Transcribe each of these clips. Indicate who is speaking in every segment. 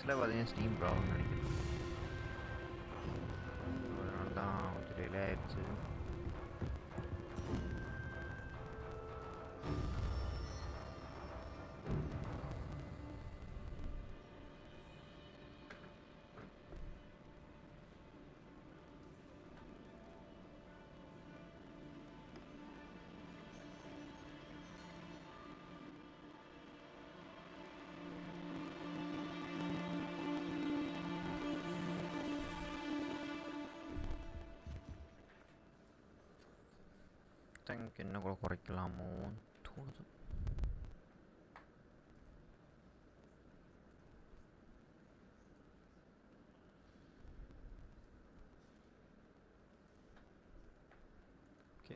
Speaker 1: ஆக்சுவலாக பார்த்தீங்கன்னா steam problem நினைக்கிறேன். அதனால தான் கொஞ்சம் டிலே ஆயிடுச்சு. திங்க் என்ன கூட குறைக்கலாமோ தோணுது. Okay,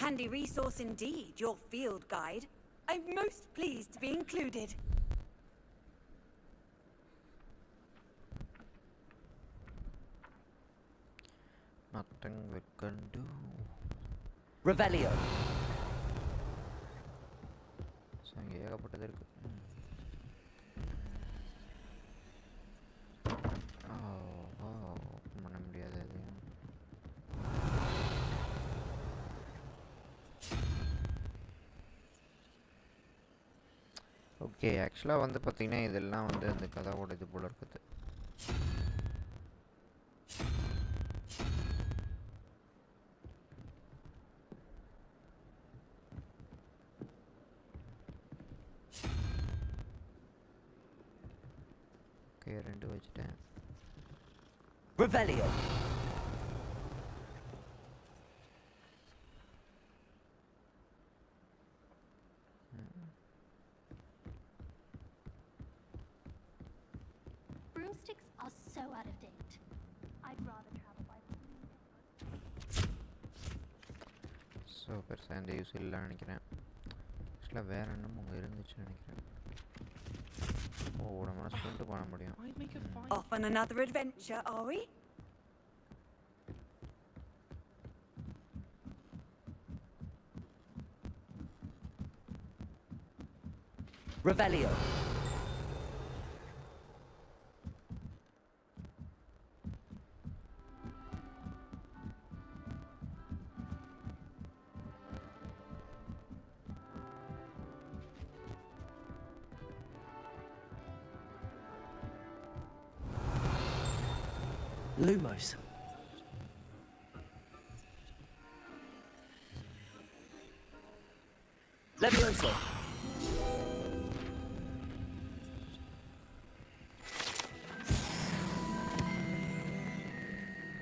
Speaker 2: Handy resource indeed, your field guide. I'm most pleased to be included.
Speaker 1: nothing we can do.
Speaker 3: Revelio.
Speaker 1: So இங்கே ஏகப்பட்டது இருக்கு. ஓப்பன் பண்ண முடியாது அது. ஓகே, ஆக்சுவலாக வந்து பார்த்திங்கன்னா இதெல்லாம் வந்து அந்த கதாவோட இது போல் இருக்குது. ஓகே, 2 வச்சுட்டேன்.
Speaker 3: Revelio.
Speaker 4: Broomsticks are so out of date. I'd rather travel by foot.
Speaker 1: So பெருசாக எந்த யூஸ் இல்லைன்னு நினைக்கிறேன். ஆக்சுவலாக வேறு என்னமோ அங்கே இருந்துச்சுன்னு நினைக்கிறேன். ஓ, நம்ம ஸ்பெண்ட் பண்ண முடியும்.
Speaker 2: Off on another adventure, are we?
Speaker 3: Revelio. Lumos. Levioso.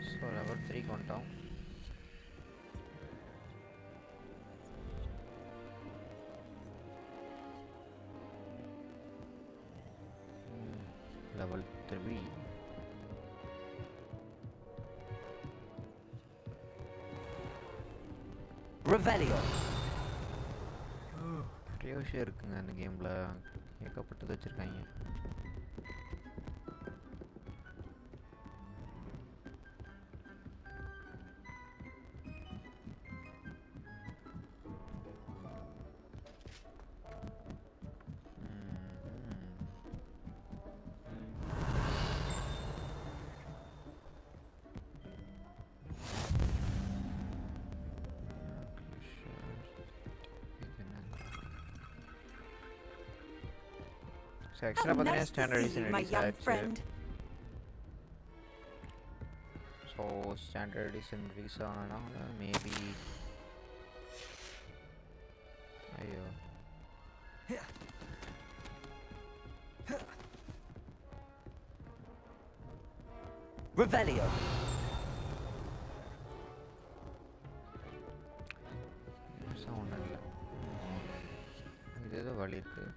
Speaker 1: So level 3க்கு வந்துட்டோம். லெவல் 3.
Speaker 3: Revelio.
Speaker 1: நிறைய விஷயம் இருக்குங்க அந்த கேமில், ஏகப்பட்டது வச்சுருக்காங்க. ஸோ ஆக்சுவலாக பார்த்தீங்கன்னா ஸ்டாண்டர்ட் எடிஷன் ரிலீஸ் ஆயிடுச்சு. ஸோ ஸ்டாண்டர்ட் எடிஷன் ரிலீஸ் ஆனதுனால மேபி ஐயோ
Speaker 3: Revelio.
Speaker 1: ஒன்றும் இல்லை, இது ஏதோ வழி இருக்குது.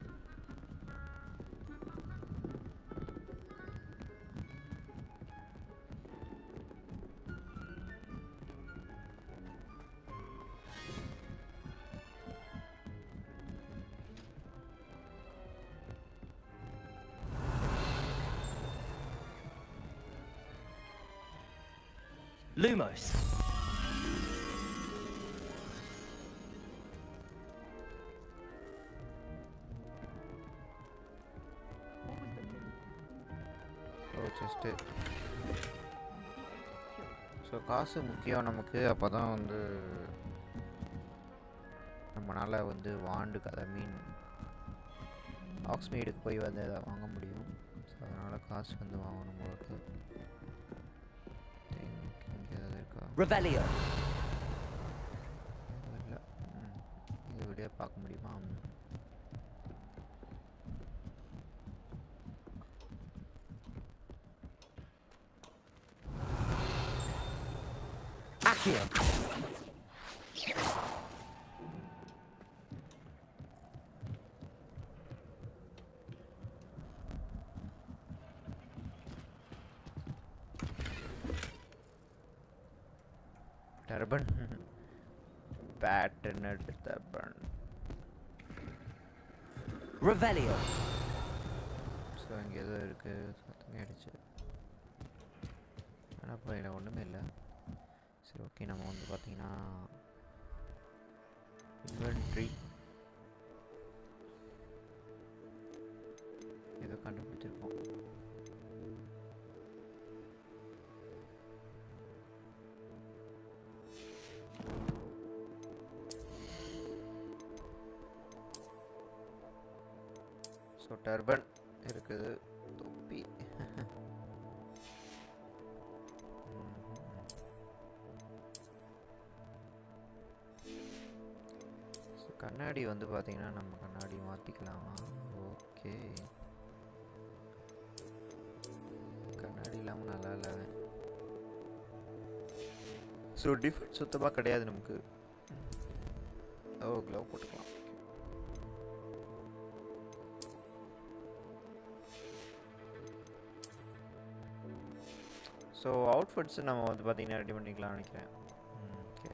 Speaker 3: Lumos.
Speaker 1: ஃபஸ்ட்டு. ஸோ காசு முக்கியம் நமக்கு. அப்போ தான் வந்து நம்மளால் வந்து வாண்டுக்கு ஐ மீன் ஆக்ஸ்மீடுக்கு போய் வந்து அதை வாங்க முடியும். ஸோ அதனால் காசு வந்து வாங்கணும் போது. இங்கே ஏதாவது இருக்கா?
Speaker 3: Revelio.
Speaker 1: இல்லை. இது வீடியோ பார்க்க முடியுமா?
Speaker 3: Accio.
Speaker 1: Turban. Patterned turban.
Speaker 3: Revelio.
Speaker 1: So இங்கே ஏதோ இருக்குது. சத்தமே அடிச்சு. ஆனால் இப்போ இல்லை, ஒன்றுமே இல்லை. சரி, ஓகே. நம்ம வந்து பார்த்தீங்கன்னா இன்வென்ட்ரி ஏதோ கண்டுபிடிச்சிருக்கோம். ஸோ டர்பன் இருக்குது. தொப்பி ஸோ கண்ணாடி வந்து பார்த்தீங்கன்னா நம்ம கண்ணாடி மாற்றிக்கலாமா? ஓகே, கண்ணாடி இல்லாமல் நல்லா இல்லை. ஸோ டிஃபெக்ட் சுத்தமாக கிடையாது நமக்கு. ஓ, க்ளவ் போட்டுக்கலாம். ஸோ அவுட்ஃபிட்ஸ் நம்ம வந்து பார்த்தீங்கன்னா ரெடி பண்ணிக்கலாம்னு நினைக்கிறேன். ஓகே,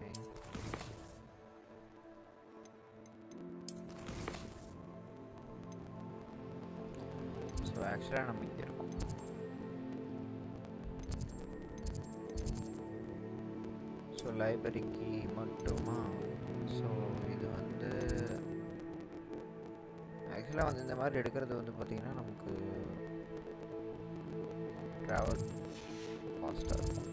Speaker 1: ஸோ ஆக்சுவலாக நம்ம இங்கே இருக்கோம். ஸோ லைப்ரரிக்கு மட்டுமா? ஸோ இது வந்து ஆக்சுவலாக வந்து இந்த மாதிரி எடுக்கிறது வந்து பார்த்திங்கன்னா நமக்கு ட்ராவல் ஃபாஸ்ட்டாக இருக்கும்.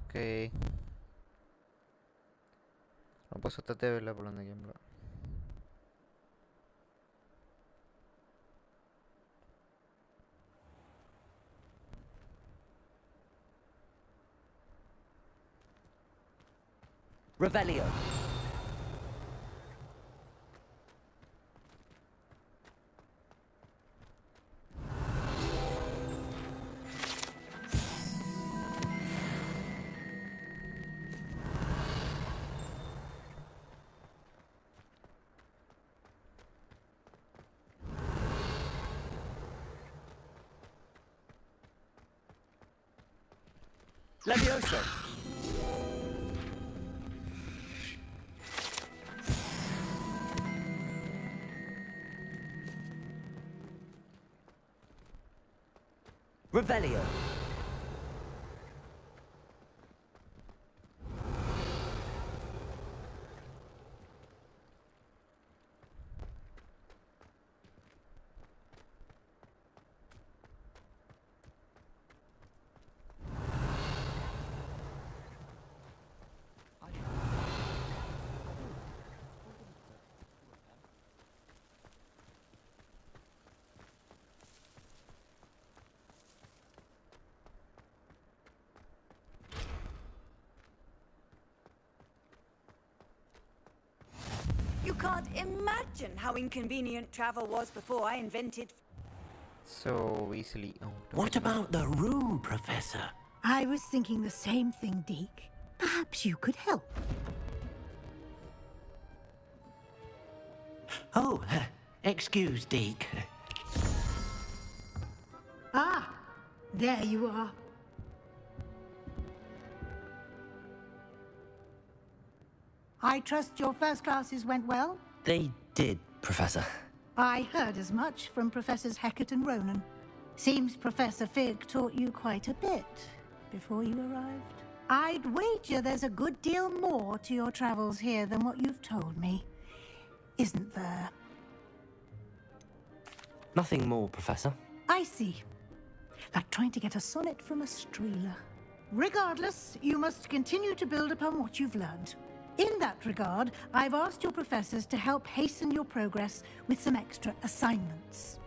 Speaker 1: ஓகே, ரொம்ப சுத்த தேவையில்லை போல இந்த கேமில்.
Speaker 3: Revelio. Levioso. Revelio.
Speaker 2: You can't imagine how inconvenient travel was before I invented...
Speaker 1: So easily. Oh,
Speaker 5: What about the room, Professor?
Speaker 6: I was thinking the same thing, Deke. Perhaps you could help.
Speaker 5: Oh, excuse, Deke.
Speaker 6: Ah, there you are. I trust your first classes went well?
Speaker 5: They did, Professor.
Speaker 6: I heard as much from Professors Hecat and Ronan. Seems Professor Fig taught you quite a bit before you arrived. I'd wager there's a good deal more to your travels here than what you've told me. Isn't there?
Speaker 3: Nothing more, Professor.
Speaker 6: I see. Like trying to get a sonnet from a streeler. Regardless, you must continue to build upon what you've learned. In that regard, I've asked your professors to help hasten your progress with some extra assignments.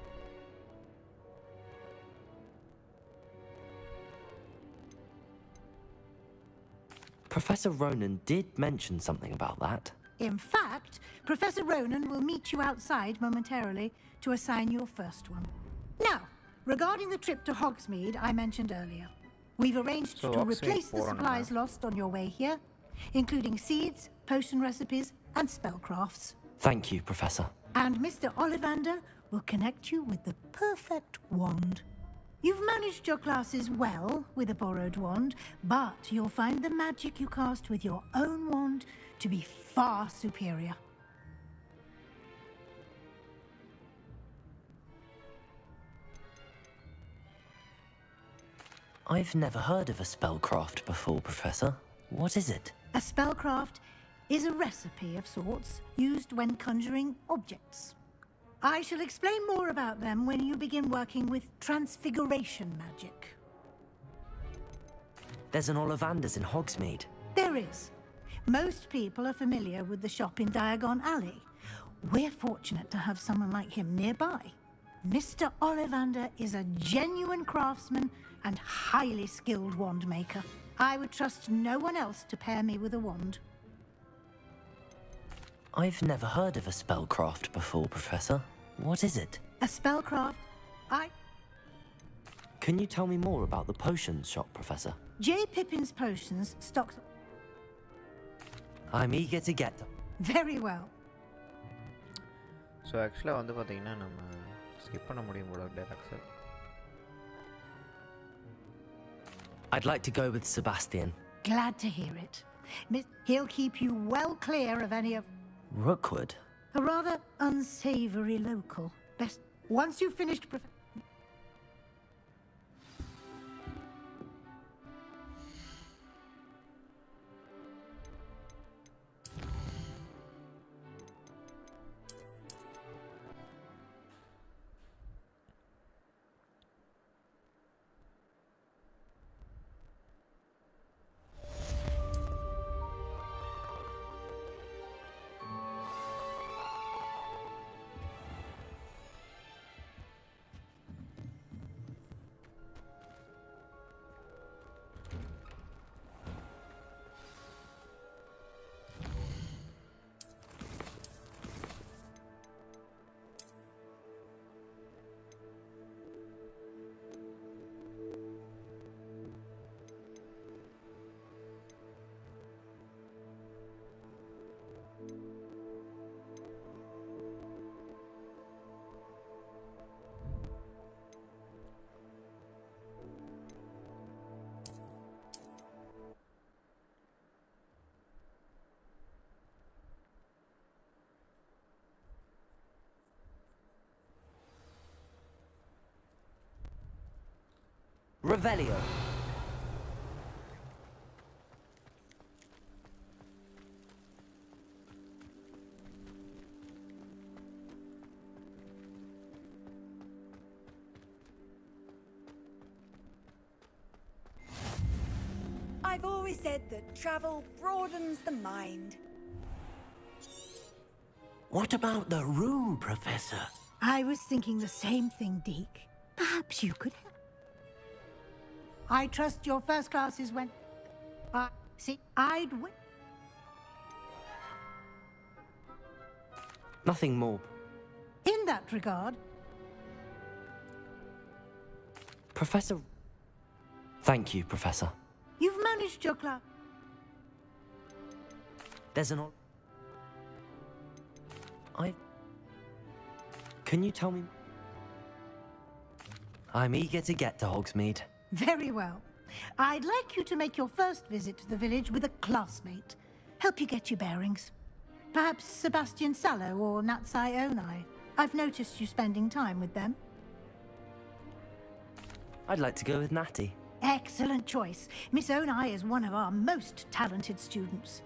Speaker 3: Professor Ronan did mention something about that.
Speaker 6: In fact, Professor Ronan will meet you outside momentarily to assign your first one. Now, regarding the trip to Hogsmeade I mentioned earlier, we've arranged
Speaker 1: So
Speaker 6: to
Speaker 1: Hogsmeade
Speaker 6: replace the
Speaker 1: போறோம்
Speaker 6: supplies lost on your way here, including seeds, potion recipes, and spellcrafts.
Speaker 3: Thank you, Professor.
Speaker 6: And Mr. Ollivander will connect you with the perfect wand. You've managed your classes well with a borrowed wand, but you'll find the magic you cast with your own wand to be far superior.
Speaker 3: I've never heard of a spellcraft before, Professor. What is it?
Speaker 6: A spellcraft is a recipe of sorts used when conjuring objects. I shall explain more about them when you begin working with transfiguration magic.
Speaker 3: There's an Ollivander's in Hogsmeade.
Speaker 6: There is. Most people are familiar with the shop in Diagon Alley. We're fortunate to have someone like him nearby. Mr. Ollivander is a genuine craftsman and highly skilled wand maker. I would trust no one else to pair me with a wand.
Speaker 3: I've never heard of a spellcraft before, Professor. What is it?
Speaker 6: A spellcraft?
Speaker 3: Can you tell me more about the potions shop, Professor?
Speaker 6: J. Pippin's Potions stocks...
Speaker 3: I'm eager to get them.
Speaker 6: Very well.
Speaker 1: So ஆக்சுவலாக வந்து பார்த்தீங்கன்னா நம்ம skip பண்ண முடியும் போல direct.
Speaker 3: I'd like to go with Sebastian.
Speaker 6: Glad to hear it. He'll keep you well clear of any of...
Speaker 3: Rookwood?
Speaker 6: A rather unsavory local. Best... Once you've finished...
Speaker 3: Revelio.
Speaker 2: I've always said that travel broadens the mind.
Speaker 5: What about the room, Professor?
Speaker 6: I was thinking the same thing, Deke. Perhaps you could help. I trust your first classes went... see, I'd...
Speaker 3: Nothing more.
Speaker 6: In that regard...
Speaker 3: Professor... Thank you, Professor.
Speaker 6: You've managed your class...
Speaker 3: There's an... Can you tell me... I'm eager to get to Hogsmeade.
Speaker 6: Very well. I'd like you to make your first visit to the village with a classmate. Help you get your bearings. Perhaps Sebastian Sallow or Natsai Onai. I've noticed you spending time with them.
Speaker 3: I'd like to go with Natty.
Speaker 6: Excellent choice. Miss Onai is one of our most talented students.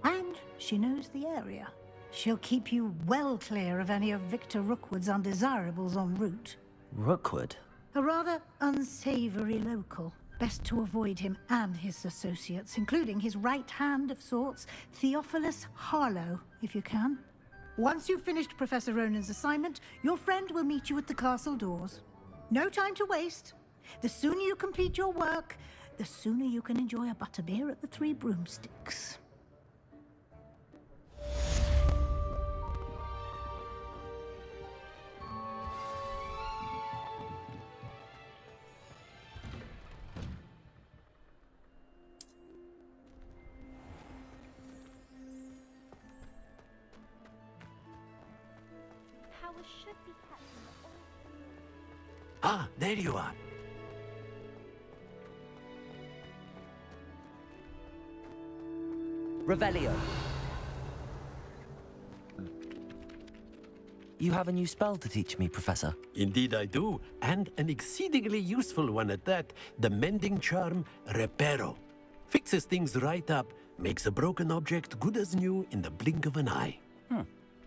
Speaker 6: And she knows the area. She'll keep you well clear of any of Victor Rookwood's undesirables en route.
Speaker 3: Rookwood?
Speaker 6: A rather unsavory local. Best to avoid him and his associates, including his right hand of sorts, Theophilus Harlow, if you can. Once you've finished Professor Ronan's assignment, your friend will meet you at the castle doors. No time to waste. The sooner you complete your work, the sooner you can enjoy a butterbeer at the Three Broomsticks.
Speaker 4: Powers should be catching the old.
Speaker 5: Ah, there you are.
Speaker 3: Revelio. You have a new spell to teach me, Professor.
Speaker 5: Indeed I do, and an exceedingly useful one at that. The mending charm, Reparo. Fixes things right up, makes a broken object good as new in the blink of an eye.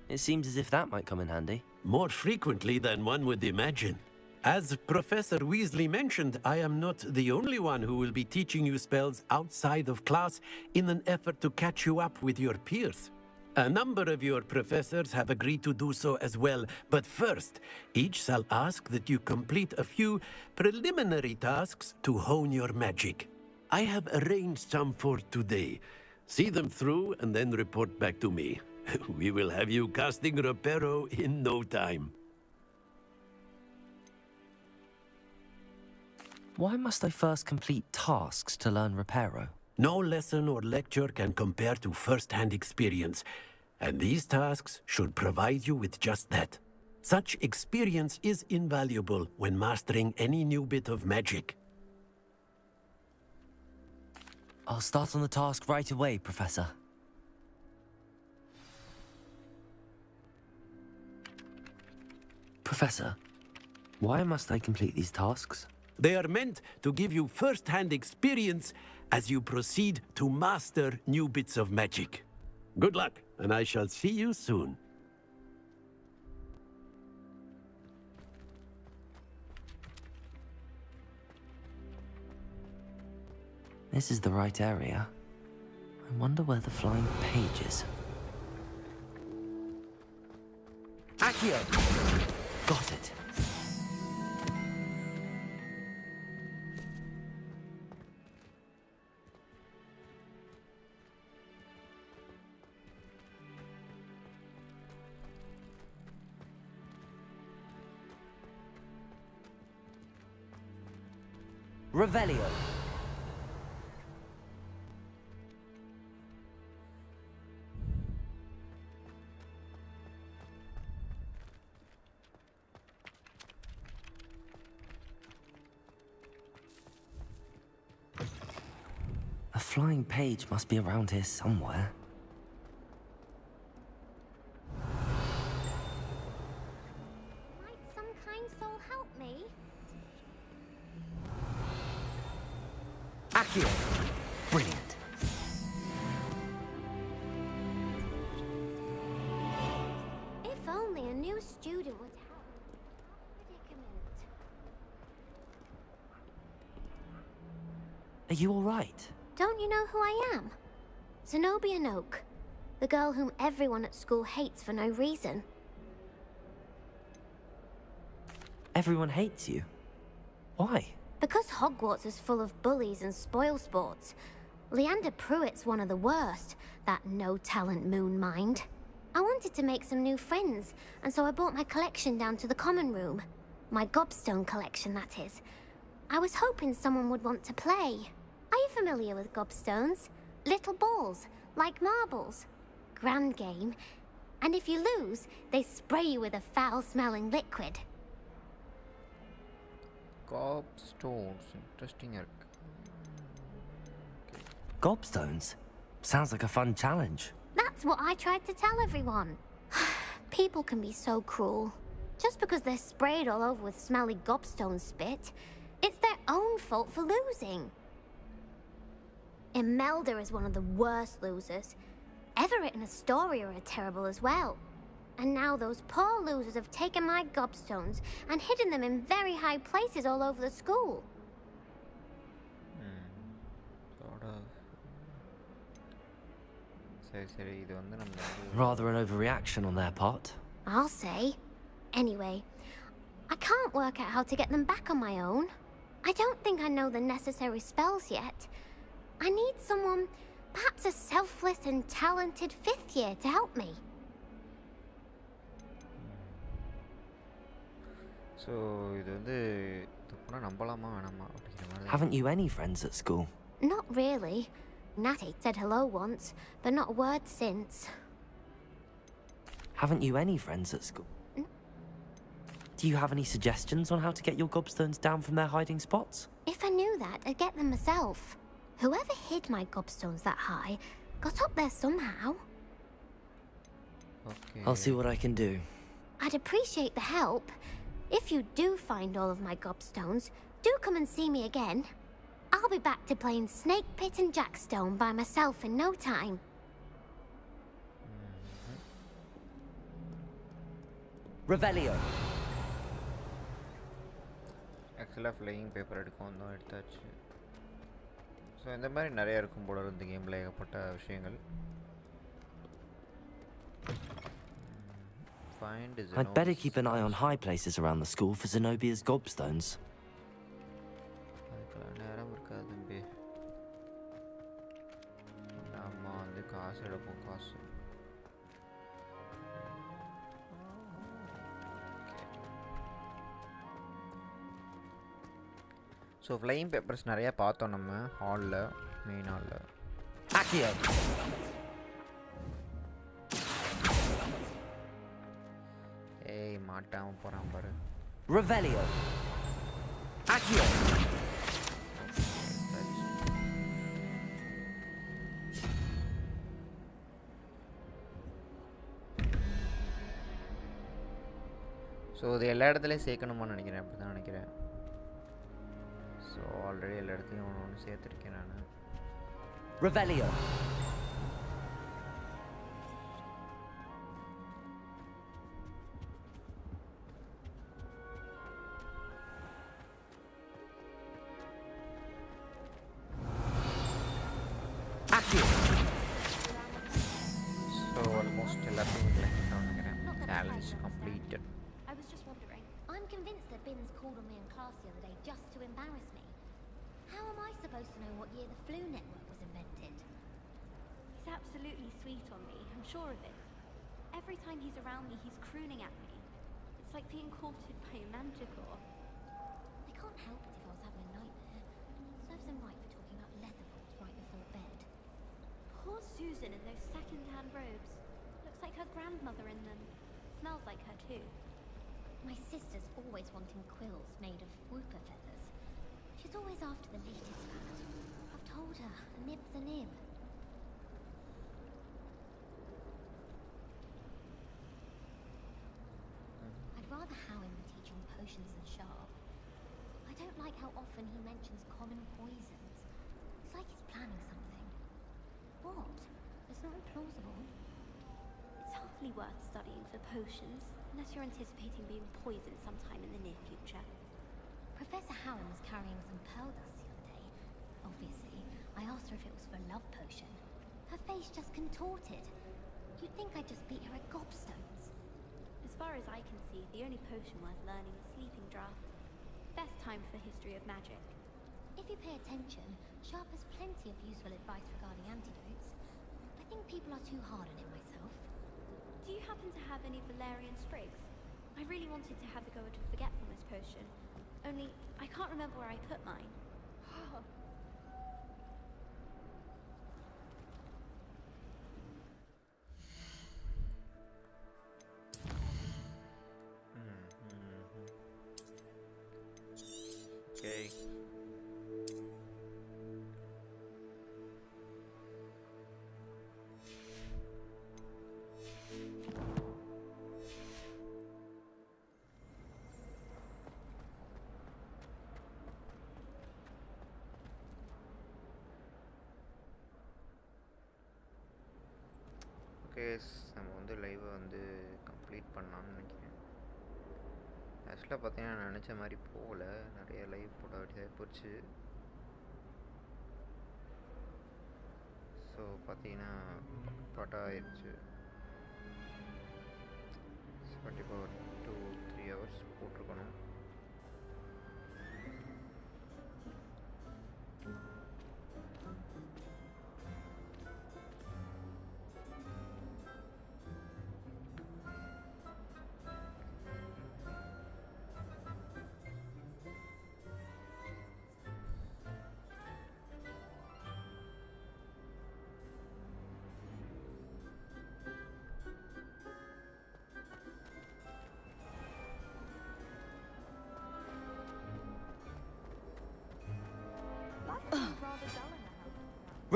Speaker 3: It seems as if that might come in handy.
Speaker 5: More frequently than one would imagine. As Professor Weasley mentioned, I am not the only one who will be teaching you spells outside of class in an effort to catch you up with your peers. A number of your professors have agreed to do so as well, but first, each shall ask that you complete a few preliminary tasks to hone your magic. I have arranged some for today. See them through and then report back to me. We will have you casting Reparo in no time.
Speaker 3: Why must I first complete tasks to learn Reparo?
Speaker 5: No lesson or lecture can compare to first-hand experience, and these tasks should provide you with just that. Such experience is invaluable when mastering any new bit of magic.
Speaker 3: I'll start on the task right away, Professor. Professor, why must I complete these tasks?
Speaker 5: They are meant to give you first-hand experience as you proceed to master new bits of magic. Good luck, and I shall see you soon.
Speaker 3: This is the right area. I wonder where the flying page is. Accio! Got it. Revelio. A flying page must be around here somewhere.
Speaker 4: Might some kind soul help me?
Speaker 3: Accio! Brilliant.
Speaker 4: If only a new student would help. Predicament.
Speaker 3: Are you all right?
Speaker 4: Don't you know who I am? Zenobia Noak, the girl whom everyone at school hates for no reason.
Speaker 3: Everyone hates you. Why?
Speaker 4: Because Hogwarts is full of bullies and spoilsports. Leander Pruitt's one of the worst, that no-talent moon mind. I wanted to make some new friends, and so I brought my collection down to the common room. My gobstone collection, that is. I was hoping someone would want to play. Are you familiar with gobstones? Little balls, like marbles. Grand game. And if you lose, they spray you with a foul-smelling liquid.
Speaker 1: Gobstones. Interesting.
Speaker 3: Gobstones? Sounds like a fun challenge.
Speaker 4: That's what I tried to tell everyone. People can be so cruel. Just because they're sprayed all over with smelly gobstone spit, It's their own fault for losing. Imelda is one of the worst losers. Everett and Astoria are terrible as well. And now those poor losers have taken my gobstones and hidden them in very high places all over the school.
Speaker 1: Sort of. சரி இது வந்து நம்ம
Speaker 3: Rather an overreaction on their part.
Speaker 4: I'll say. Anyway, I can't work out how to get them back on my own. I don't think I know the necessary spells yet. I need someone, perhaps a selfless and talented 5th year to help me.
Speaker 1: So இது வந்து தப்புனா நம்பலாமா வேணாமா அப்படிங்கிற மாதிரி
Speaker 3: Haven't you any friends at school?
Speaker 4: Not really. Natty said hello once, but not a word since.
Speaker 3: Haven't you any friends at school? Do you have any suggestions on how to get your gobstones down from their hiding spots?
Speaker 4: If I knew that, I'd get them myself. Whoever hid my gobstones that high got up there somehow.
Speaker 1: Okay.
Speaker 3: I'll see what I can do.
Speaker 4: I'd appreciate the help. If you do find all of my gobstones, do come and see me again. I'll be back to playing Snake Pit and Jackstone by myself in no time.
Speaker 3: Revelio.
Speaker 1: ஆக்சுவலாக flying paper எடுக்கும் தான் எடுத்தாச்சு. So இந்த மாதிரி நிறையா இருக்கும் போல இருந்து கேமில் ஏகப்பட்ட விஷயங்கள்.
Speaker 3: I'd better keep an eye on high places around the school for Zenobia's gobstones.
Speaker 1: அதுக்கெல்லாம் நேரம் இருக்காது தம்பி. நம்ம வந்து காசு எடுப்போம் காசு. ஸோ ஃப்ளையிங் பேப்பர்ஸ் நிறையா பார்த்தோம் நம்ம ஹாலில், மெயின் ஹாலில்.
Speaker 3: Accio.
Speaker 1: ஏய் மாட்டாமல் போகிறான் பாரு.
Speaker 3: Revelio. Accio. ஸோ இது எல்லா இடத்துலையும் சேர்க்கணுமான்னு நினைக்கிறேன், அப்படி தான் நினைக்கிறேன். ஸோ ஆல்ரெடி எல்லா இடத்துலையும் ஒன்று ஒன்று சேர்த்துருக்கேன் நான். Revelio. Accio.
Speaker 1: ஸோ ஆல்மோஸ்ட் எல்லாத்தையும் கலெக்ட் பண்ணிக்கிறேன். Challenge completed.
Speaker 4: I was just wondering. I'm convinced that Binns called on me in class the other day just to embarrass me. How am I supposed to know what year the flu network was invented?
Speaker 7: He's absolutely sweet on me, I'm sure of it. Every time he's around me, he's crooning at me. It's like being courted by a manticore.
Speaker 4: I can't help it if I was having a nightmare. Serves him right for talking about leather balls right before bed.
Speaker 7: Poor Susan in those second-hand robes. Looks like her grandmother in them. Smells like her too.
Speaker 4: My sister's always wanting quills made of whooper feathers. She's always after the latest fad. I've told her, a nib's a nib. I'd rather Howin be teaching potions than Sharp. I don't like how often he mentions common poisons. It's like he's planning something. What? It's not implausible.
Speaker 7: It's hardly worth studying for potions, unless you're anticipating being poisoned sometime in the near future.
Speaker 4: Professor Howin was carrying some pearl dust the other day. Obviously, I asked her if it was for a love potion. Her face just contorted. You'd think I'd just beat her at gobstones.
Speaker 7: As far as I can see, the only potion worth learning is Sleeping Draught. Best time for history of magic.
Speaker 4: If you pay attention, Sharp has plenty of useful advice regarding antidotes. I think people are too hard on it myself.
Speaker 7: Do you happen to have any valerian sprigs? I really wanted to have a go at a forgetfulness potion. Only, I can't remember where I put mine.
Speaker 1: Okay.
Speaker 3: Okay, நம்ம வந்து லைவை வந்து complete பண்ணலாம்னு நினைக்கிறேன். ஆக்சுவலாக பார்த்தீங்கன்னா நான் நினச்ச மாதிரி போகல, நிறைய லைவ் போட வேண்டியதாக போச்சு. ஸோ பார்த்தீங்கன்னா பாட்டாக ஆயிடுச்சு. கண்டிப்பாக ஒரு 2-3 ஹவர்ஸ் போட்டிருக்கணும்.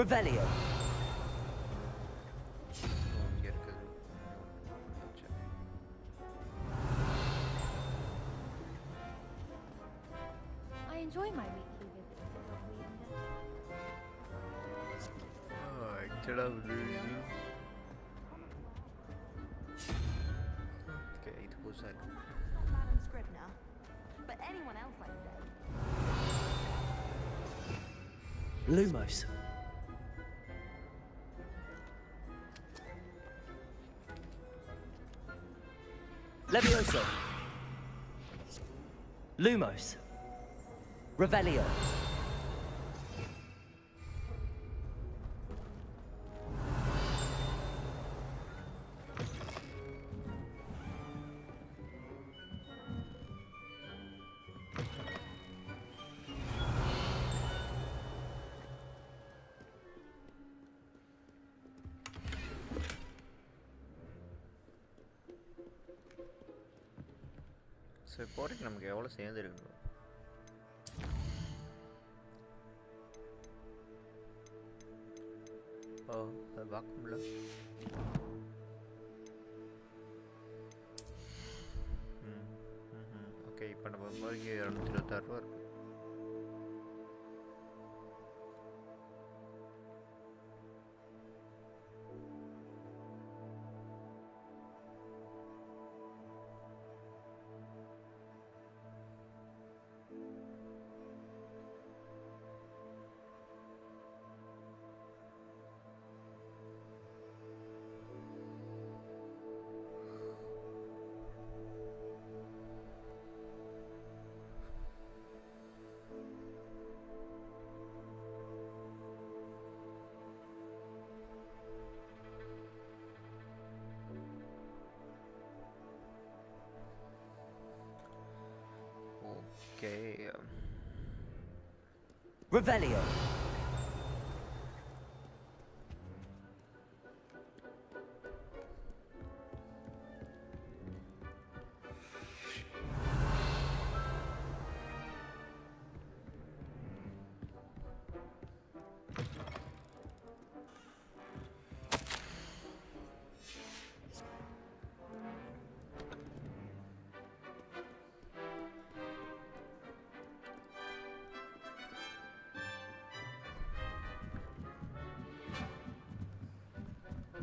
Speaker 8: Revelio.
Speaker 3: இங்கே இருக்குது.
Speaker 7: I enjoy my weekly visits to Leander.
Speaker 3: ஆக்சுவலாக ஓகே, இது புதுசாக இருக்கு.
Speaker 2: Not Madam Scribner, but anyone else like that.
Speaker 8: Lumos. Levioso. Lumos. Revelio.
Speaker 3: So இப்போதைக்கு நமக்கு எவ்வளோ சேர்ந்துருக்கு? ஓ, அது பார்க்க முடியல. ஓகே, இப்போ நம்ம ரூபாய்க்கு 226 ரூபா இருக்கு. Okay.
Speaker 8: Revelio.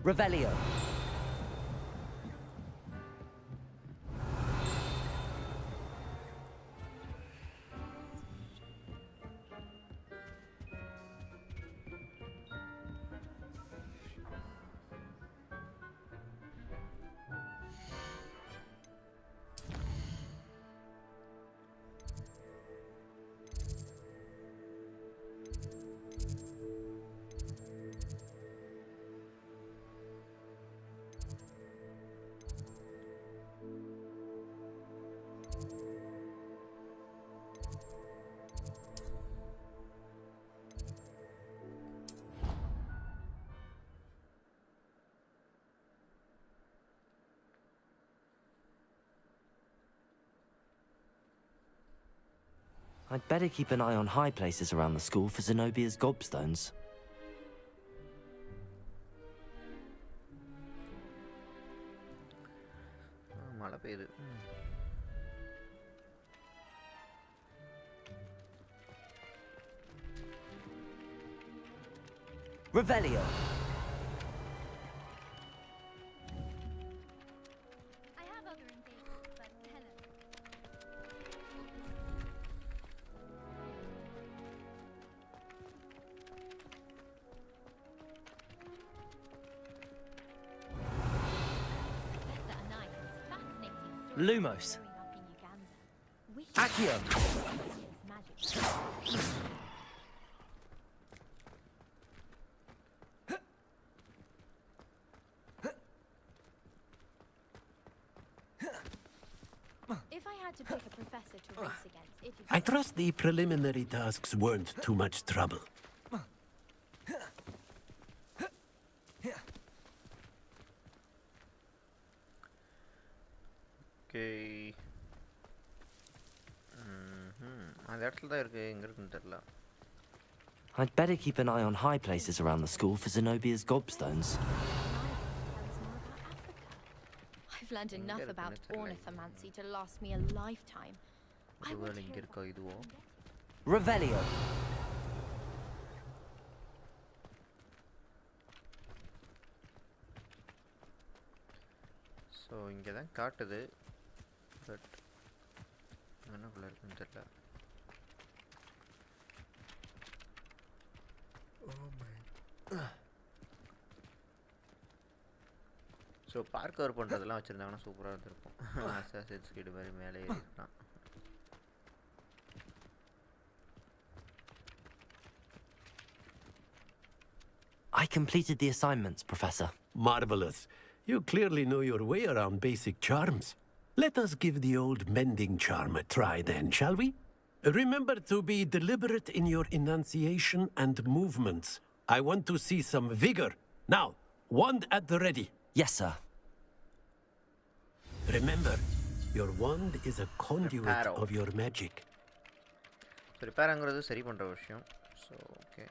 Speaker 8: Revelio. I'd better keep an eye on high places around the school for Zenobia's gobstones.
Speaker 3: மழை பெய்யுது.
Speaker 8: Revelio. Lumos. Accio.
Speaker 7: If I had to pick a professor to race against, it'd
Speaker 5: I trust the preliminary tasks weren't too much trouble.
Speaker 3: Okay. அந்த இடத்துல தான் இருக்கு, எங்க இருக்குன்னு தெரியல.
Speaker 8: I'd better keep an eye on high places around the school for Zenobia's gobstones.
Speaker 7: I've learned enough about ornithomancy to last me a lifetime.
Speaker 3: ஒருவேளை இங்க இருக்கா இதுவோ?
Speaker 8: Revelio.
Speaker 3: ஸோ இங்கே தான் காட்டுது, பட் என்னக்குள்ள இருக்குன்னு தெரியல. ஸோ பார்க் கவர் பண்ணுறதெல்லாம் வச்சுருந்தாங்கன்னா சூப்பராக இருந்திருக்கும். அசாசின்ஸ் கிரீட் மாதிரி மேலே ஏறிக்கலாம்.
Speaker 8: I completed the assignments, Professor.
Speaker 5: Marvelous. You clearly know your way around basic charms. Let us give the old mending charm a try then, shall we? Remember to be deliberate in your enunciation and movements. I want to see some vigor. Now, wand at the ready.
Speaker 8: Yes, sir.
Speaker 5: Remember, your wand is a conduit of your magic.
Speaker 3: So ரிப்பேருங்கிறது சரி பண்ணுற விஷயம். So okay.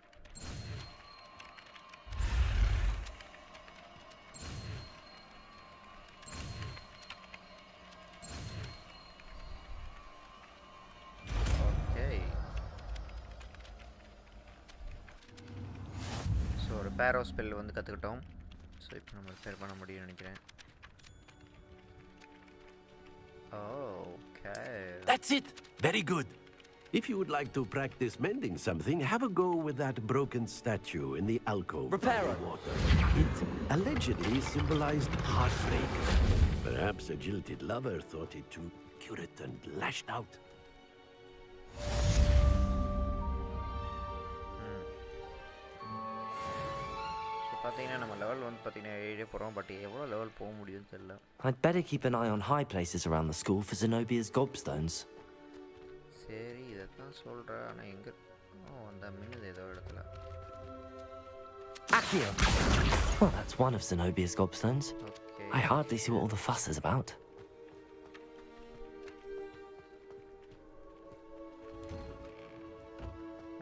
Speaker 3: பேரோ spell வந்து கற்றுக்கிட்டோம். So இப்போ நம்ம repair பண்ண முடியும்னு நினைக்கிறேன். Okay.
Speaker 5: That's it. Very good. If you would like to practice mending something, have a go with that broken statue in the alcove by
Speaker 8: Reparo.
Speaker 5: the water. It allegedly symbolized heartbreak. Perhaps a jilted lover thought it too accurate and lashed out.
Speaker 3: பார்த்தீங்கன்னா நம்ம level வந்து பார்த்தீங்கன்னா ஏறியே போகிறோம், but எவ்வளோ level போக முடியும்னு தெரியல.
Speaker 8: I'd better keep an eye on high places around the school for Zenobia's gobstones.
Speaker 3: சரி, இதைத்தான் சொல்கிறேன். ஆனால் எங்கே அந்த மின்னுது ஏதோ இடத்துல.
Speaker 8: Accio. Well, that's one of Zenobia's gobstones.
Speaker 3: Okay.
Speaker 8: I hardly see what all the fuss is about.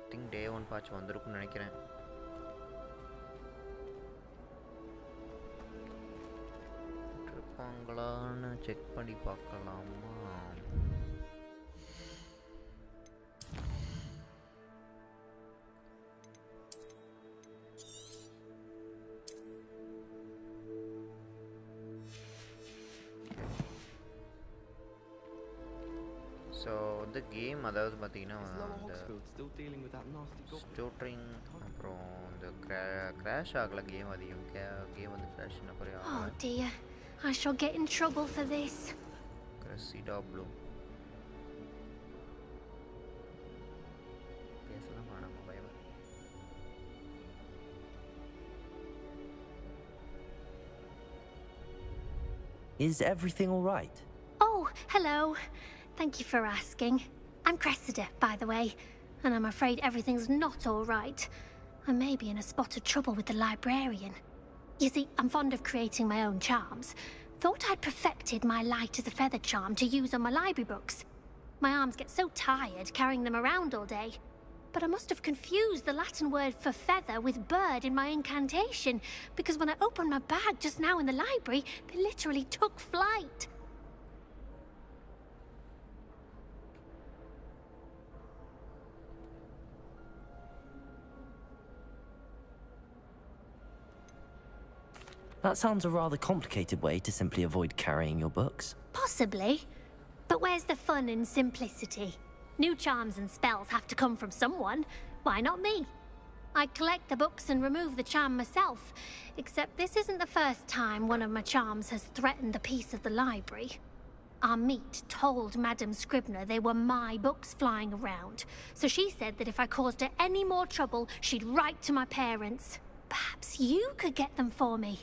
Speaker 3: I think day 1 patch வந்திருக்கும்னு நினைக்கிறேன். இருப்பாங்களான்னு check பண்ணி பார்க்கலாமா? ஸோ வந்து கேம் அதாவது பார்த்தீங்கன்னா அந்த ஸ்டோட்ரிங் அப்புறம் இந்த கிராஷ் ஆகலை கேம் அதிகம். கேம் வந்து கிராஷ் அப்புறம்
Speaker 4: Oh dear, I shall get in trouble for this.
Speaker 3: கிரசிடா ப்ளூ பேசலாம் வேணாமா? பயம்.
Speaker 8: Is everything all right?
Speaker 4: Oh, hello. Thank you for asking. I'm Cressida, by the way, and I'm afraid everything's not all right. I may be in a spot of trouble with the librarian. You see, I'm fond of creating my own charms. Thought I'd perfected my light as a feather charm to use on my library books. My arms get so tired carrying them around all day. But I must have confused the Latin word for feather with bird in my incantation, because when I opened my bag just now in the library, they literally took flight.
Speaker 8: That sounds a rather complicated way to simply avoid carrying your books.
Speaker 4: Possibly. But where's the fun in simplicity? New charms and spells have to come from someone. Why not me? I collect the books and remove the charm myself. Except this isn't the first time one of my charms has threatened the peace of the library. Amit told Madame Scribner they were my books flying around, so she said that if I caused her any more trouble, she'd write to my parents. Perhaps you could get them for me.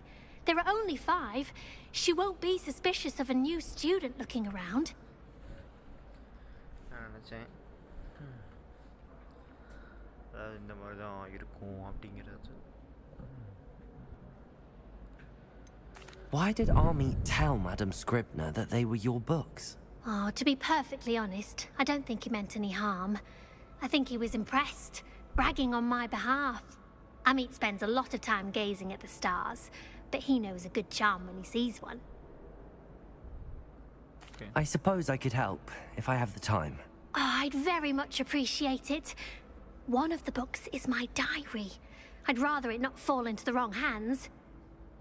Speaker 4: There are only 5. She won't be suspicious of a new student looking around.
Speaker 3: நான் நினச்சேன் அதாவது இந்த மாதிரி தான் இருக்கும் அப்படிங்கிறது.
Speaker 8: Why did Amit tell Madame Scribner that they were your books?
Speaker 4: Oh, to be perfectly honest, I don't think he meant any harm. I think he was impressed, bragging on my behalf. Amit spends a lot of time gazing at the stars, but he knows a good charm when he sees one.
Speaker 3: Okay.
Speaker 8: I suppose I could help, if I have the time.
Speaker 4: Oh, I'd very much appreciate it. One of the books is my diary. I'd rather it not fall into the wrong hands.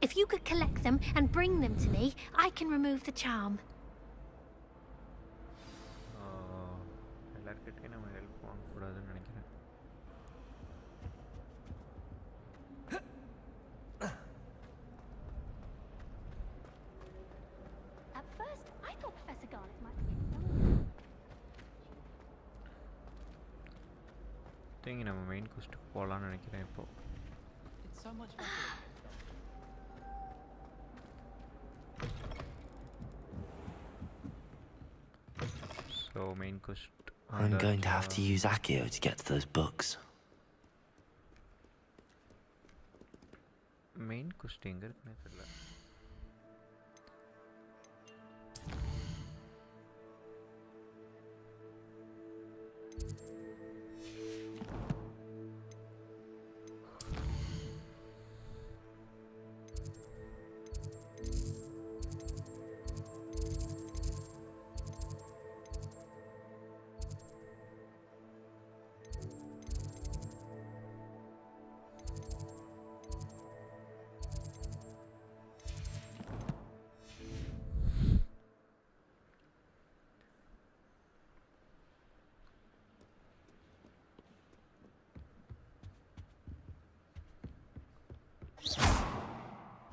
Speaker 4: If you could collect them and bring them to me, I can remove the charm.
Speaker 3: எல்லார்கிட்டையும் நம்ம help வாங்கக்கூடாதுன்னு நினைக்கிறேன்.
Speaker 7: At first, I thought Professor Garnet might be getting done.
Speaker 3: திங்கி நம்ம main கோஸ்ட்டுக்கு போகலான்னு நினைக்கிறேன் இப்போ.
Speaker 9: It's so much better.
Speaker 3: So main quest.
Speaker 8: I'm going to have to use Accio to get to those books.
Speaker 3: Main quest எங்க இருக்குன்னு தெரியல.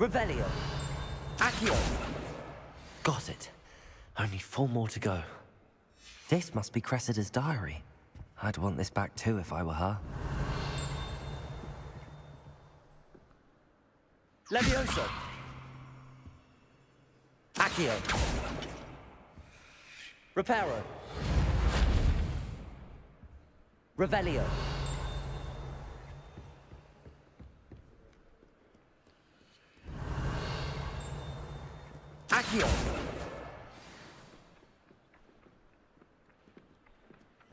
Speaker 8: Revelio! Accio! Got it. Only 4 more to go. This must be Cressida's diary. I'd want this back too if I were her. Levioso! Accio! Reparo! Revelio! Accio!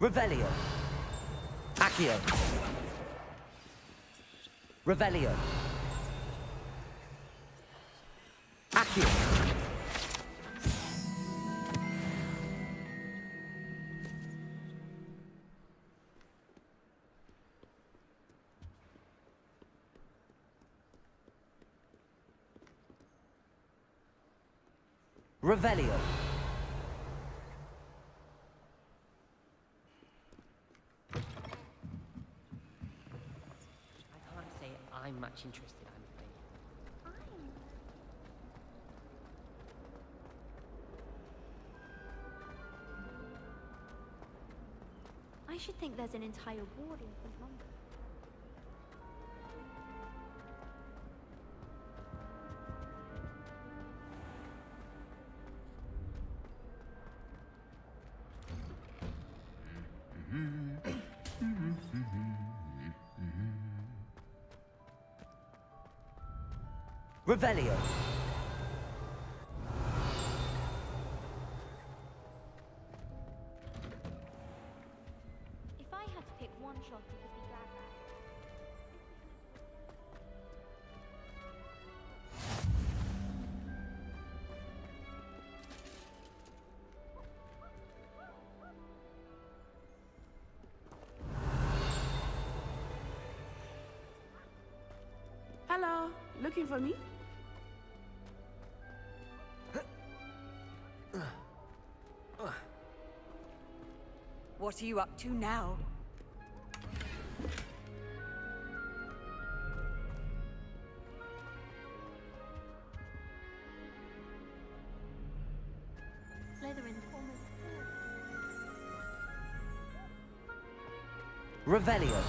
Speaker 8: Revelio! Accio! Revelio! Accio! Revelio!
Speaker 9: I can't say I'm much interested, I'm afraid.
Speaker 7: I should think there's an entire ward in London.
Speaker 8: Revelio!
Speaker 7: If I had to pick one shot, it would be Gladman.
Speaker 10: Hello, looking for me?
Speaker 2: What are you up to now?
Speaker 7: Slytherin
Speaker 8: Revelio.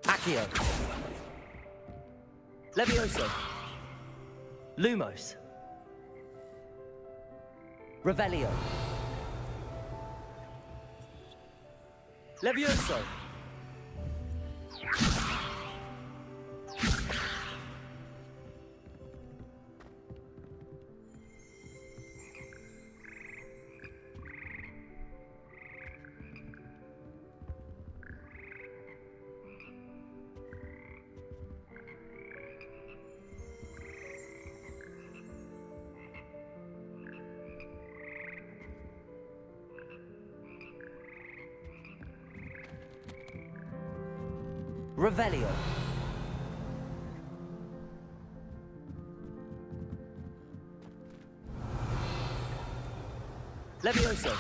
Speaker 8: Accio. Levioso. Lumos. Revelio. Levioso. Revelio. Levioso.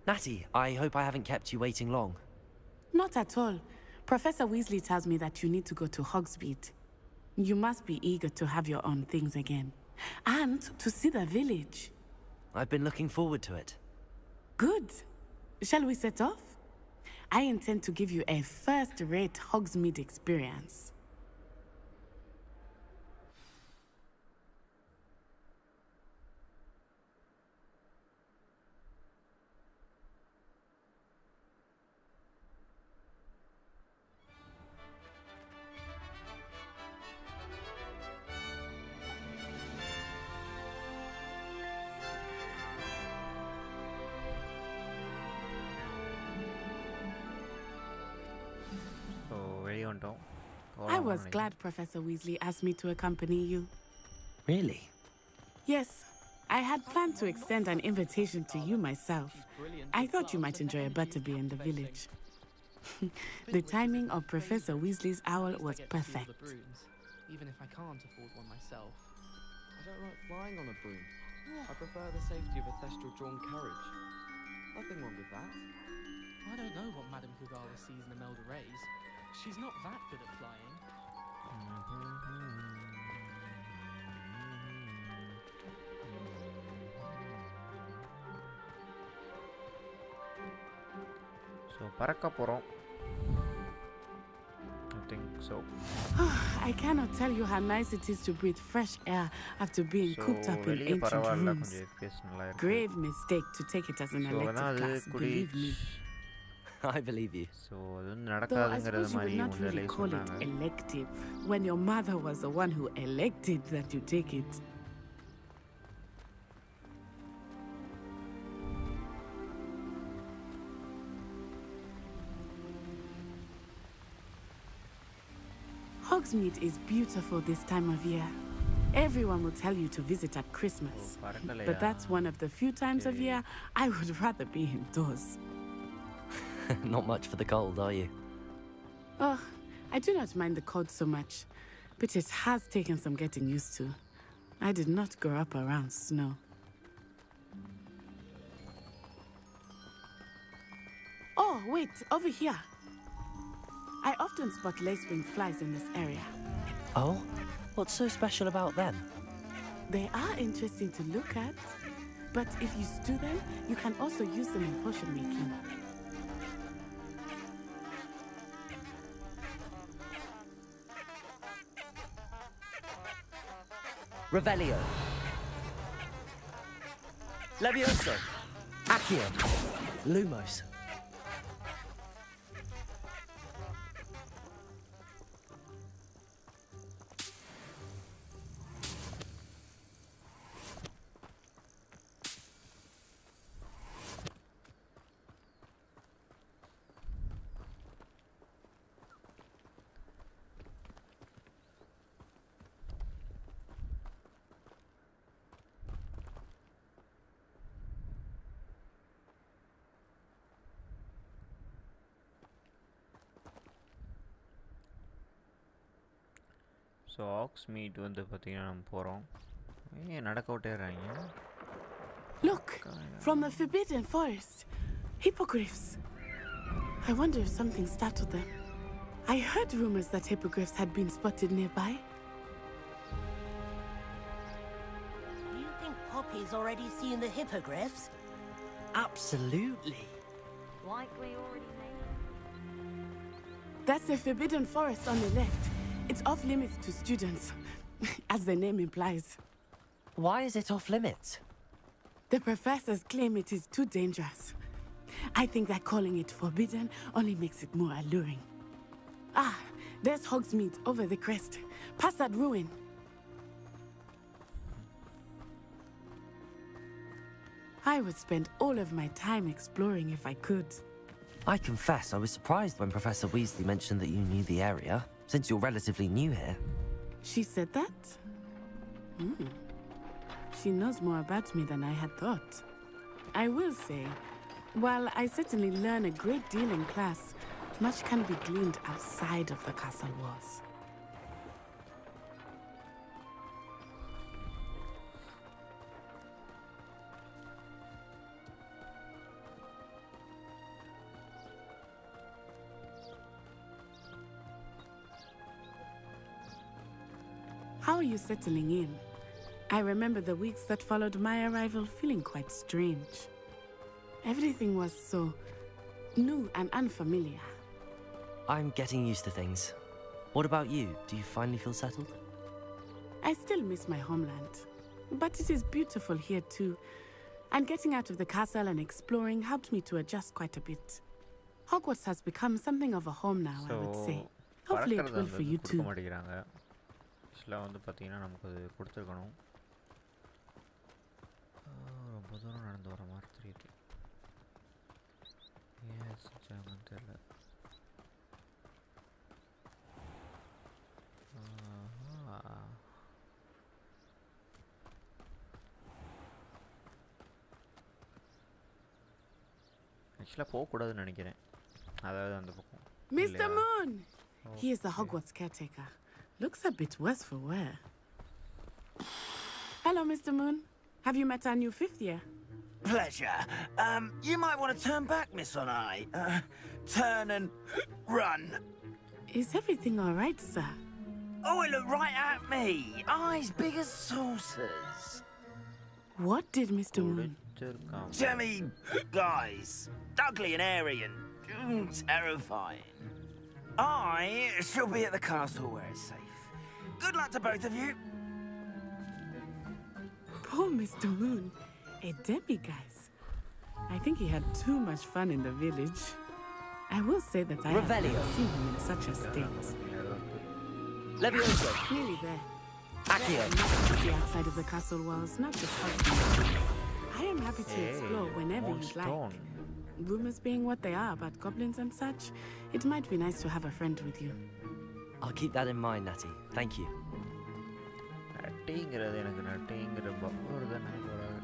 Speaker 8: Natty, I hope I haven't kept you waiting long.
Speaker 10: Not at all. Professor Weasley tells me that you need to go to Hogsmeade. You must be eager to have your own things again. And to see the village.
Speaker 8: I've been looking forward to it.
Speaker 10: Good. Shall we set off? I intend to give you a first-rate Hogsmeade experience. I was glad Professor Weasley asked me to accompany you.
Speaker 8: Really?
Speaker 10: Yes, I had planned to extend an invitation to you myself. I thought you might enjoy a butterbeer in the village. The timing of Professor Weasley's owl was perfect.
Speaker 9: Even if I can't afford one myself. I don't like flying on a broom. I prefer the safety of a thestral-drawn carriage. Nothing wrong with that. I don't know what Madame Kugara sees in Imelda Reyes. She's not that good at flying.
Speaker 3: So, பறக்க போறோம். I think so.
Speaker 10: I cannot tell you how nice it is to breathe fresh air after being cooped up in ancient rooms. Grave mistake to take it as an elective class, believe me.
Speaker 8: I believe you.
Speaker 3: So, அது
Speaker 10: Though I
Speaker 3: நடக்காதுங்கிறது
Speaker 10: suppose you
Speaker 3: மாதிரி
Speaker 10: would not really
Speaker 3: முதல்ல
Speaker 10: call it
Speaker 3: சொன்னாங்க.
Speaker 10: elective when your mother was the one who elected that you take it. Hogsmeade is beautiful this time of year. Everyone will tell you to visit at Christmas. But that's one of the few times of year I would rather be indoors.
Speaker 8: Not much for the cold, are you?
Speaker 10: Oh, I do not mind the cold so much, but it has taken some getting used to. I did not grow up around snow. Oh, wait, over here. I often spot lacewing flies in this area.
Speaker 8: Oh? What's so special about them?
Speaker 10: They are interesting to look at, but if you stew them, you can also use them in potion making.
Speaker 8: Revelio. Levioso. Accio! Lumos.
Speaker 3: So ஆக்ஸ் மீட் வந்து பார்த்திங்கன்னா நம்ம போகிறோம். ஏன் நடக்க விட்டுறாங்க?
Speaker 10: Look, from the Forbidden Forest. Hippogriffs. I wonder if something startled them. I heard rumors that hippogriffs had been spotted nearby.
Speaker 11: You think Poppy's already seen the hippogriffs?
Speaker 8: Absolutely.
Speaker 7: Like we already know.
Speaker 10: That's the Forbidden Forest on the left. It's off limits to students, as the name implies.
Speaker 8: Why is it off limits?
Speaker 10: The professors claim it is too dangerous. I think that calling it forbidden only makes it more alluring. Ah, there's Hogsmeade over the crest. Past that ruin. I would spend all of my time exploring if I could.
Speaker 8: I confess I was surprised when Professor Weasley mentioned that you knew the area, since you're relatively new here.
Speaker 10: She said that? She knows more about me than I had thought. I will say, while I certainly learn a great deal in class, much can be gleaned outside of the castle walls. How are you settling in? I remember the weeks that followed my arrival feeling quite strange. Everything was so new and unfamiliar.
Speaker 8: I'm getting used to things. What about you? Do you finally feel settled?
Speaker 10: I still miss my homeland, but it is beautiful here too. And getting out of the castle and exploring helped me to adjust quite a bit. Hogwarts has become something of a home now, I would say. Hopefully it will for you too.
Speaker 3: ஆக்சுவலாக வந்து பார்த்திங்கன்னா நமக்கு அது கொடுத்துருக்கணும். ரொம்ப தூரம் நடந்து வர மாதிரி தெரியுது. ஏன் செஞ்சாங்கன்னு தெரியல. ஆக்சுவலாக போகக்கூடாதுன்னு நினைக்கிறேன். அதாவது அந்த பக்கம்.
Speaker 10: Mr. Moon! He is the Hogwarts caretaker. Looks a bit worse for wear. Hello, Mr. Moon. Have you met our new fifth year?
Speaker 12: Pleasure. You might want to turn back, Miss Onai. Turn and run.
Speaker 10: Is everything all right, sir?
Speaker 12: Oh, it looked right at me. Eyes big as saucers.
Speaker 10: What did Mr. Moon?
Speaker 12: Jemmy guys. Ugly and airy and terrifying. I shall be at the castle where it's safe. Good luck to both of you.
Speaker 10: Poor Mr. Moon. A demiguise. I think he had too much fun in the village. I will say that I have never seen him in such a state.
Speaker 8: Levioso.
Speaker 10: Nearly there.
Speaker 8: Accio.
Speaker 10: The outside of the castle walls, not just Hogsmeade. I am happy to explore whenever you'd like. Rumors being what they are about goblins and such, it might be nice to have a friend with you.
Speaker 8: I'll keep that in mind, Natty. Thank you.
Speaker 3: நட்டிங்கிறது எனக்கு நட்டிங்கிற power தான் வராது.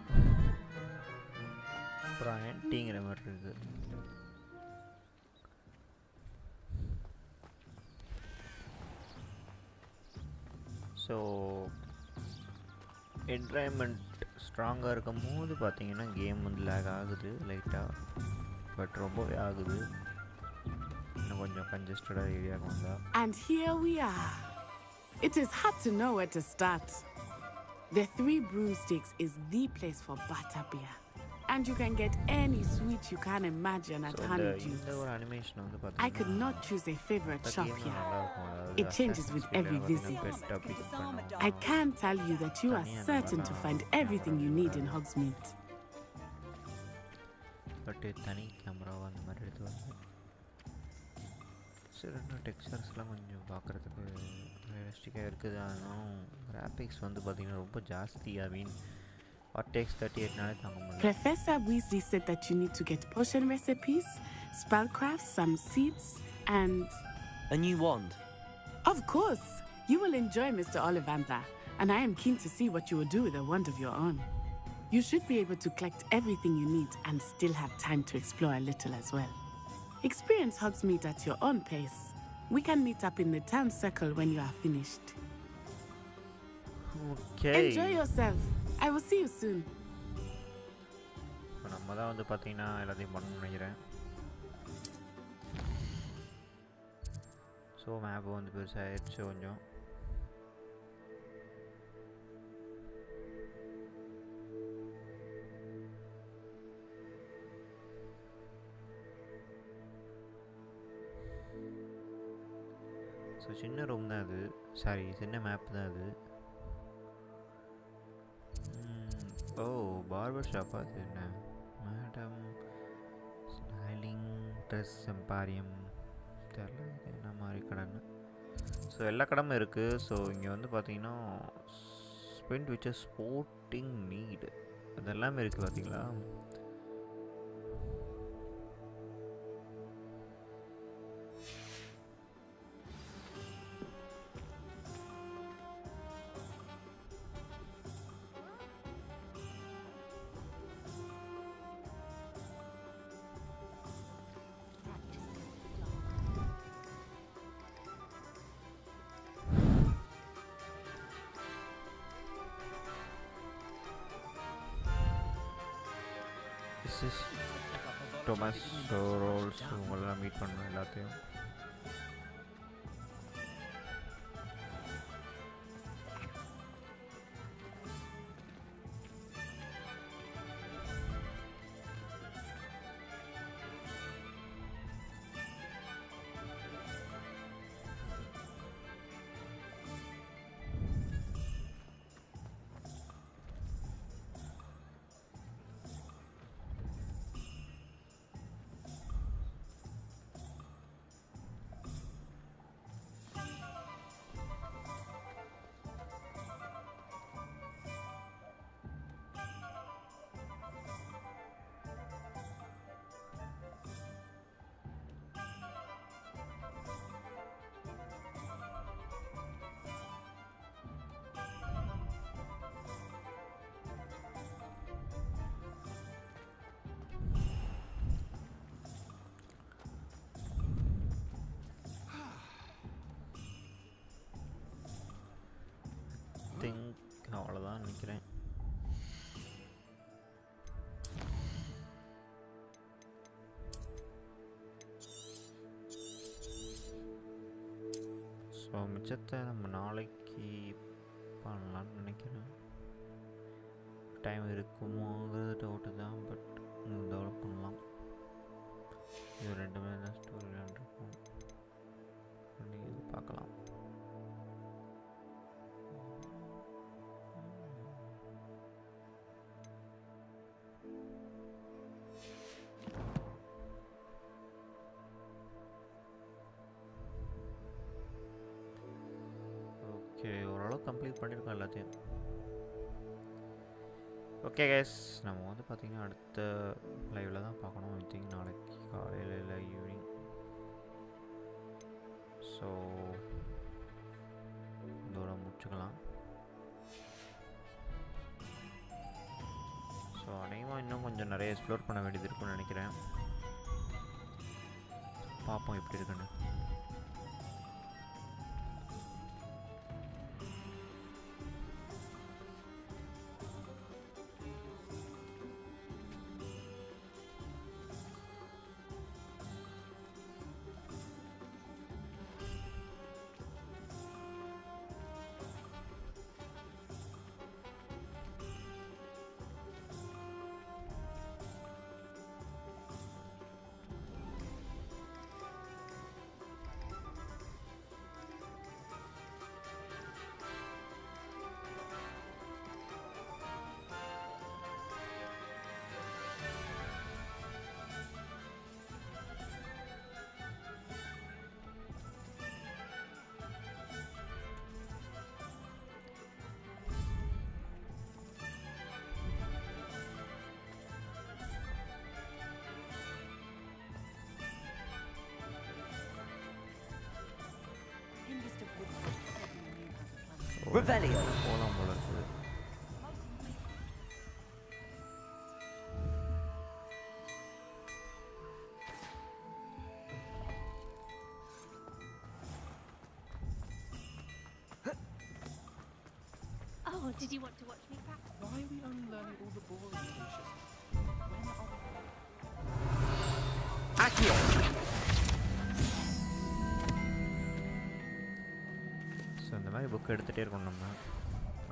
Speaker 3: அப்புறம் ஆன்ட்டிங்கிற மாதிரி இருக்குது. So என்ட்ராய்மெண்ட் ஸ்ட்ராங்காக இருக்கும் போது பார்த்தீங்கன்னா கேம் வந்து லேக் ஆகுது லைட்டாக, பட் ரொம்பவே ஆகுது. இன்னும் கொஞ்சம் கன்ஜஸ்டடாக ஏரியாவுக்கு வந்தால்.
Speaker 10: And here we are. It is hard to know where to start. The Three Broomsticks is the place for butterbeer. And you can get any sweet you can imagine at Honeydews. I could not choose a favorite shop here. It changes with every visit. I can tell you that you are certain to find everything you need in Hogsmeade.
Speaker 3: பட்டு தனி கேமராவாக அந்த மாதிரி எடுத்து வந்தேன். சரி இன்னும் டெக்ஸ்சர்ஸ்லாம் கொஞ்சம் பார்க்குறதுக்கு ரியலிஸ்டிக்காக இருக்குது. ஆனாலும் கிராஃபிக்ஸ் வந்து பார்த்திங்கன்னா ரொம்ப ஜாஸ்தி. ஐ மீன் RTX 38நாலே தாங்க முடியல.
Speaker 10: Professor Weasley said that you need to get potion recipes, spellcrafts, some seeds, and...
Speaker 8: A new wand?
Speaker 10: Of course! You will enjoy Mr. Ollivander, and I am keen to see what you will do with a wand of your own. You should be able to collect everything you need and still have time to explore a little as well. Experience Hogsmeade at your own pace. We can meet up in the town circle when you are finished.
Speaker 3: Okay.
Speaker 10: Enjoy yourself. I will see you soon.
Speaker 3: இப்போ நம்ம தான் வந்து பார்த்தீங்கன்னா எல்லாத்தையும் பண்ணணும்னு நினைக்கிறேன். So map வந்து பெருசாகிடுச்சு கொஞ்சம். ஸோ சின்ன ரூம் தான் அது, சாரி சின்ன மேப் தான் அது. ஓ பார்பர் ஷாப்பா அது? என்ன மேடம் ஸ்டைலிங் ட்ரெஸ் எம்பாரியம் தெரியல என்ன மாதிரி கடைன்னு. ஸோ எல்லா கடமும் இருக்குது. ஸோ இங்கே வந்து பார்த்தீங்கன்னா ஸ்பெண்ட் விச் ஸ்போர்ட்டிங் நீடு அதெல்லாமே இருக்குது பார்த்தீங்களா. This is Thomas Rolls உங்களெல்லாம் மீட் பண்ணணும் எல்லாத்தையும். திங்க் அவ்வளோதான் நினைக்கிறேன். ஸோ மிச்சத்தை நம்ம நாளைக்கு பண்ணலான்னு நினைக்கிறேன். டைம் இருக்குமோங்கிறது டவுட்டு தான், பட் டெவலப் பண்ணலாம். இது 2 மணி தான் ஸ்டோரி இருக்கும், பண்ணி பார்க்கலாம். ஓகே ஓரளவு கம்ப்ளீட் பண்ணியிருக்கோம் எல்லாத்தையும். ஓகே கைஸ், நம்ம வந்து பார்த்திங்கன்னா அடுத்த லைவில் தான் பார்க்கணும். ஐ திங்க் நாளைக்கு காலையில் இல்லை ஈவினிங். ஸோ இதோட முடிச்சுக்கலாம். ஸோ அநேகமாக இன்னும் கொஞ்சம் நிறைய எக்ஸ்ப்ளோர் பண்ண வேண்டியது இருக்குன்னு நினைக்கிறேன். பார்ப்போம் எப்படி இருக்குன்னு.
Speaker 8: Revelio.
Speaker 3: போகலாம் போல இருக்குது.
Speaker 7: Oh, did you want to watch me practice?
Speaker 9: Why are we only learning all the boring potions?
Speaker 8: Accio.
Speaker 3: So இந்த மாதிரி புக் எடுத்துகிட்டே இருக்கணும் நம்ம.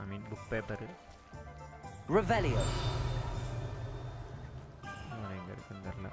Speaker 3: ஐ மீன் புக் பேப்பரு.
Speaker 8: Revelio.
Speaker 3: எங்கே இருக்குன்னு தெரில.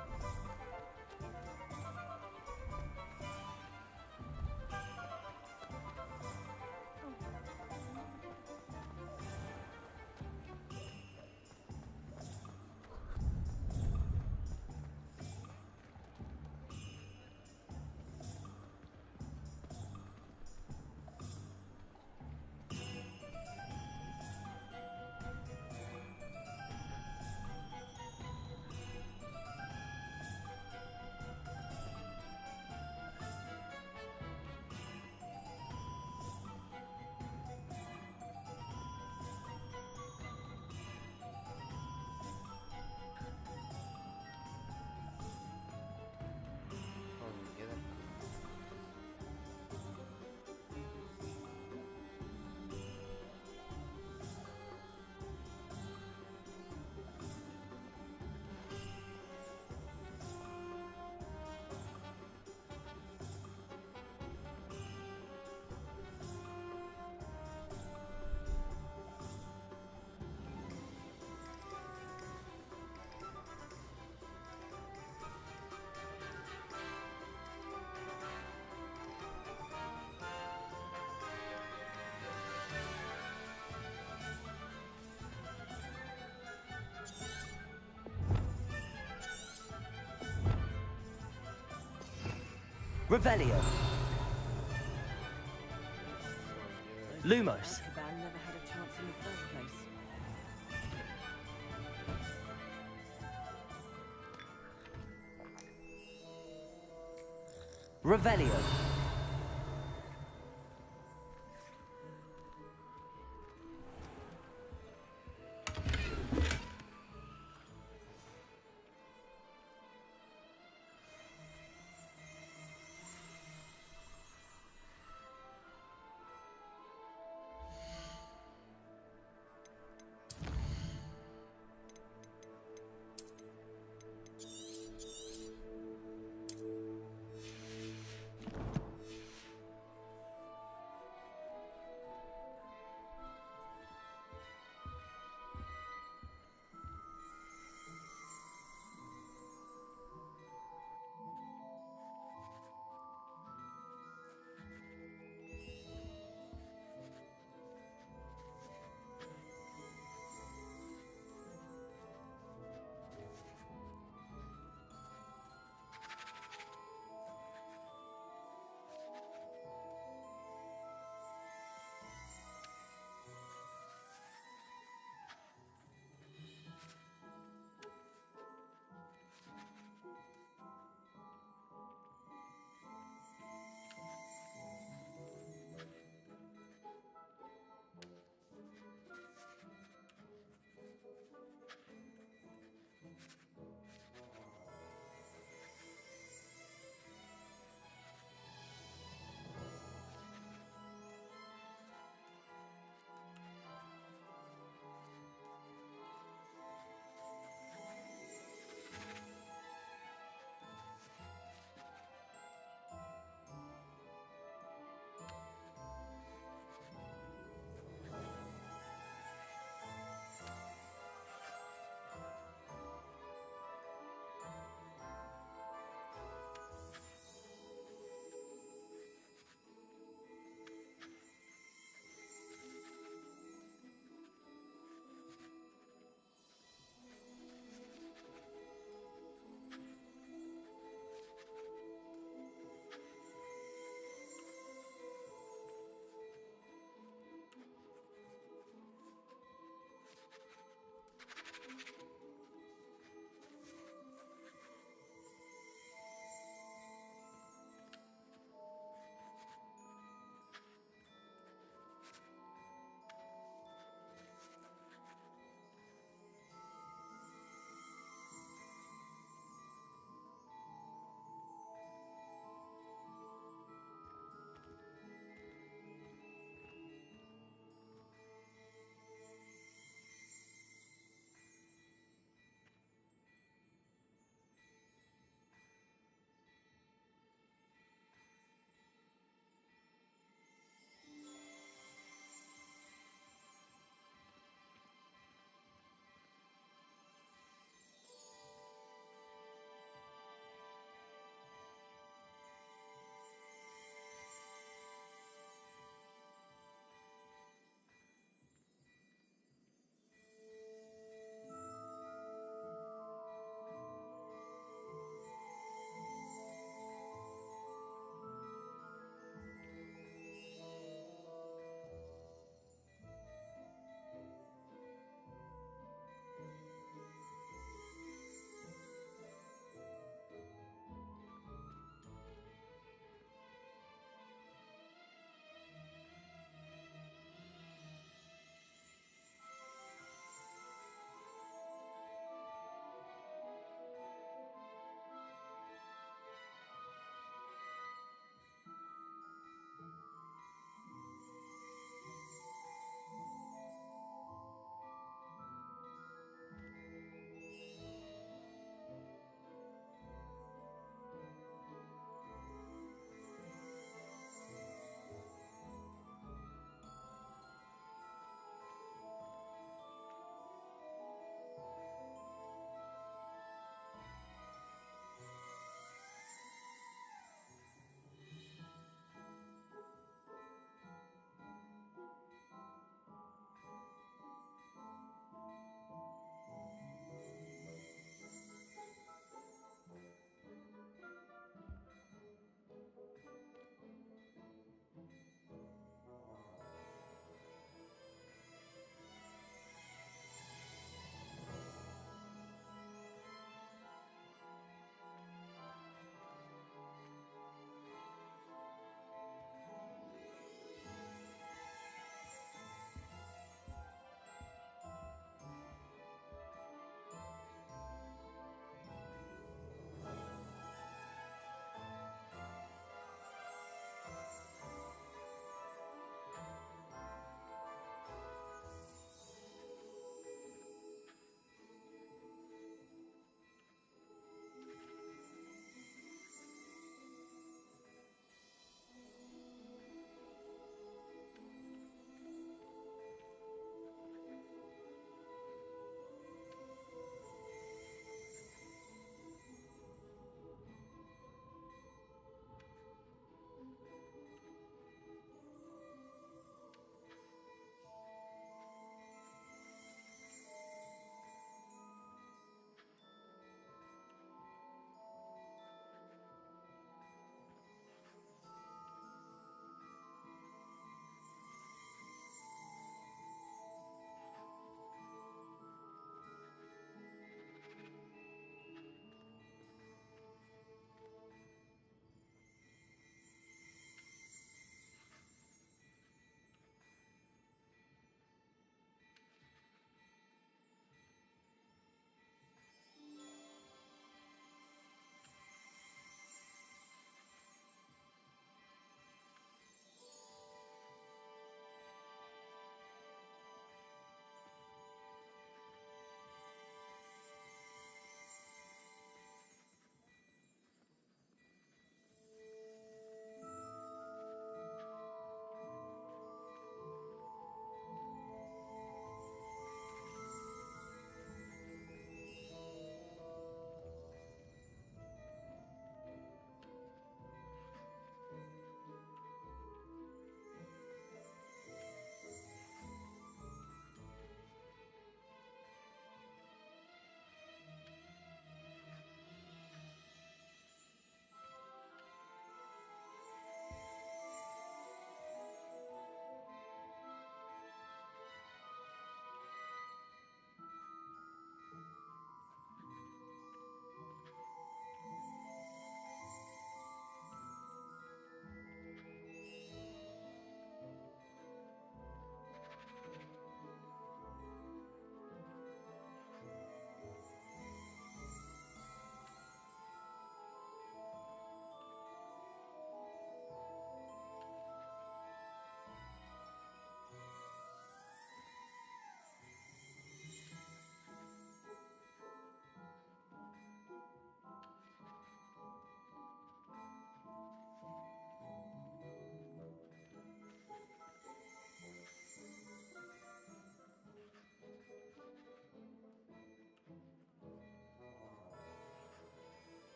Speaker 8: Revelio. Lumos.
Speaker 13: Azkaban never had a chance in the first place.
Speaker 8: Revelio.